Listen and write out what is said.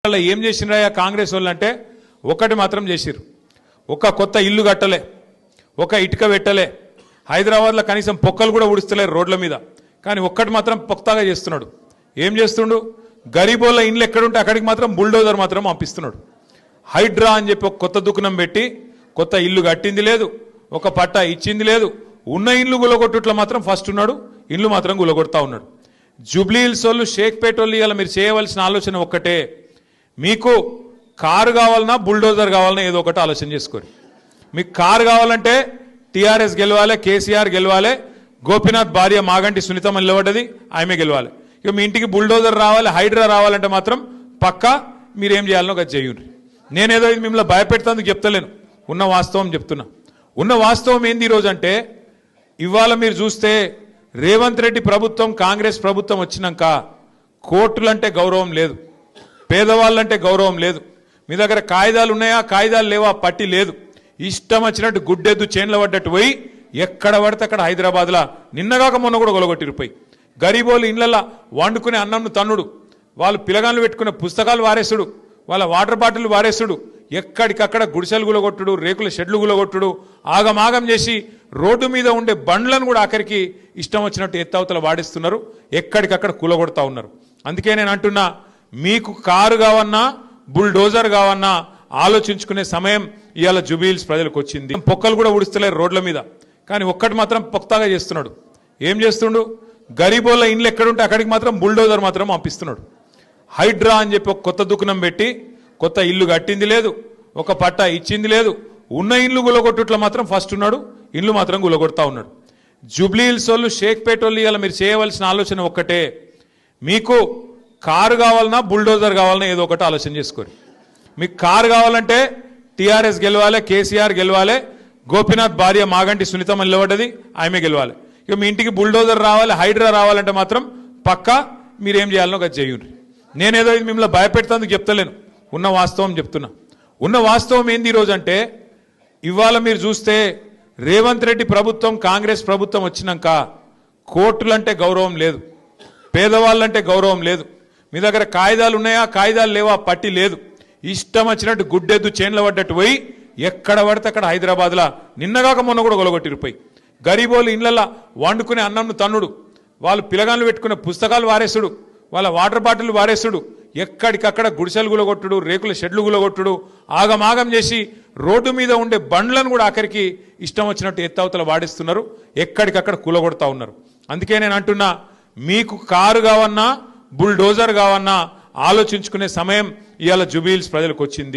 ఏం చేసినరా కాంగ్రెస్ వాళ్ళు అంటే ఒకటి మాత్రం చేసిరు. ఒక కొత్త ఇల్లు కట్టలే, ఒక ఇటుక పెట్టలే, హైదరాబాద్లో కనీసం పొక్కలు కూడా ఉడుస్తలేరు రోడ్ల మీద. కానీ ఒక్కటి మాత్రం పొక్తాగా చేస్తున్నాడు. ఏం చేస్తుండు? గరీబోళ్ళ ఇండ్లు ఎక్కడుంటే అక్కడికి మాత్రం బుల్డోజర్ మాత్రం పంపిస్తున్నాడు. హైడ్రా అని చెప్పి ఒక కొత్త దుకాణం పెట్టి కొత్త ఇల్లు కట్టింది లేదు, ఒక పట్టా ఇచ్చింది లేదు. ఉన్న ఇల్లు గులగొట్టుట్లో మాత్రం ఫస్ట్ ఉన్నాడు, ఇల్లు మాత్రం గులగొడతా ఉన్నాడు. జూబ్లీ హిల్స్ వాళ్ళు, షేక్పేట వాళ్ళు ఇవాళ మీరు చేయవలసిన ఆలోచన ఒక్కటే, మీకు కారు కావాలన్నా బుల్డోజర్ కావాలన్నా ఏదో ఒకటి ఆలోచన చేసుకోరు. మీకు కారు కావాలంటే టీఆర్ఎస్ గెలవాలి, కేసీఆర్ గెలవాలి, గోపీనాథ్ భార్య మాగంటి సునీతమ్మ నిలబడ్డది, ఆమె గెలవాలి. ఇక మీ ఇంటికి బుల్డోజర్ రావాలి, హైడ్రా రావాలంటే మాత్రం పక్కా మీరేం చేయాలనో అది చేయండి. నేనేదో ఇది మిమ్మల్ని భయపెడతానికి చెప్తలేను, ఉన్న వాస్తవం చెప్తున్నా. ఉన్న వాస్తవం ఏంది ఈరోజు అంటే, ఇవాళ మీరు చూస్తే రేవంత్ రెడ్డి ప్రభుత్వం, కాంగ్రెస్ ప్రభుత్వం వచ్చినాక కోర్టులంటే గౌరవం లేదు, పేదవాళ్ళంటే గౌరవం లేదు. మీ దగ్గర కాయిదాలు ఉన్నాయా, కాయిదాలు లేవా పట్టి లేదు. ఇష్టం వచ్చినట్టు గుడ్డెద్దు చేన్ల పడ్డట్టు పోయి ఎక్కడ పడితే అక్కడ హైదరాబాద్లో నిన్నగాక మొన్న కూడా గొలగొట్టిరిపోయి గరీబోళ్ళు ఇళ్లల్లో వండుకునే అన్నంను తన్నుడు, వాళ్ళు పిలగాళ్ళు పెట్టుకునే పుస్తకాలు వారేసుడు, వాళ్ళ వాటర్ బాటిల్ వారేసుడు, ఎక్కడికక్కడ గుడిసెలు గులగొట్టుడు, రేకుల షెడ్లు గులగొట్టుడు, ఆగమాగం చేసి రోడ్డు మీద ఉండే బండ్లను కూడా ఆఖరికి ఇష్టం వచ్చినట్టు ఎత్తవతల వాడిస్తున్నారు, ఎక్కడికక్కడ కూలగొడతా ఉన్నారు. అందుకే నేను అంటున్నా, మీకు కారు కావన్నా బుల్డోజర్ కావన్నా ఆలోచించుకునే సమయం ఇవాళ జూబ్లీ హిల్స్ ప్రజలకు వచ్చింది. పొక్కలు కూడా ఉడుస్తలేరు రోడ్ల మీద. కానీ ఒక్కటి మాత్రం పొక్తాగా చేస్తున్నాడు. ఏం చేస్తుండు? గరీబోళ్ళ ఇండ్లు ఎక్కడుంటే అక్కడికి మాత్రం బుల్డోజర్ మాత్రం పంపిస్తున్నాడు. హైడ్రా అని చెప్పి ఒక కొత్త దుకాణం పెట్టి కొత్త ఇల్లు కట్టింది లేదు, ఒక పట్టా ఇచ్చింది లేదు. ఉన్న ఇల్లు గులగొట్టుట్లో మాత్రం ఫస్ట్ ఉన్నాడు, ఇల్లు మాత్రం గులగొడతా ఉన్నాడు. జూబ్లీ హిల్స్ వాళ్ళు, షేక్పేట వాళ్ళు ఇవాళ మీరు చేయవలసిన ఆలోచన ఒక్కటే, మీకు కారు కావాలన్నా బుల్డోజర్ కావాలన్నా ఏదో ఒకటి ఆలోచన చేసుకోరు. మీకు కారు కావాలంటే టీఆర్ఎస్ గెలవాలి, కేసీఆర్ గెలవాలి, గోపీనాథ్ భార్య మాగంటి సునీతమ్మ నిలబడ్డది, ఆమె గెలవాలి. ఇక మీ ఇంటికి బుల్డోజర్ రావాలి, హైడ్రా రావాలంటే మాత్రం పక్కా మీరేం చేయాలనో అది చేయండి. నేనేదో ఇది మిమ్మల్ని భయపెడతానికి చెప్తలేను, ఉన్న వాస్తవం చెప్తున్నా. ఉన్న వాస్తవం ఏంది ఈరోజు అంటే, ఇవాళ మీరు చూస్తే రేవంత్ రెడ్డి ప్రభుత్వం, కాంగ్రెస్ ప్రభుత్వం వచ్చినాక కోర్టులంటే గౌరవం లేదు, పేదవాళ్ళంటే గౌరవం లేదు. మీ దగ్గర కాయిదాలు ఉన్నాయా, కాయిదాలు లేవా పట్టి లేదు. ఇష్టం వచ్చినట్టు గుడ్డెద్దు చేన్ల పడ్డట్టు పోయి ఎక్కడ పడితే అక్కడ హైదరాబాద్లో నిన్నగాక మొన్న కూడా గొలగొట్టిరిపోయి గరీబోళ్ళు ఇళ్లల్లో వండుకునే అన్నంను తన్నుడు, వాళ్ళు పిలగాళ్ళు పెట్టుకునే పుస్తకాలు వారేసుడు, వాళ్ళ వాటర్ బాటిల్ వారేసుడు, ఎక్కడికక్కడ గుడిసెలు గులగొట్టుడు, రేకుల షెడ్లు గులగొట్టుడు, ఆగమాగం చేసి రోడ్డు మీద ఉండే బండ్లను కూడా ఆఖరికి ఇష్టం వచ్చినట్టు ఎత్తవతల వాడిస్తున్నారు, ఎక్కడికక్కడ కూలగొడతా ఉన్నారు. అందుకే నేను అంటున్నా, మీకు కారు కావన్నా బుల్డోజర్ కావన్నా ఆలోచించుకునే సమయం ఇవాళ జూబ్లీ హిల్స్ ప్రజలకు వచ్చింది.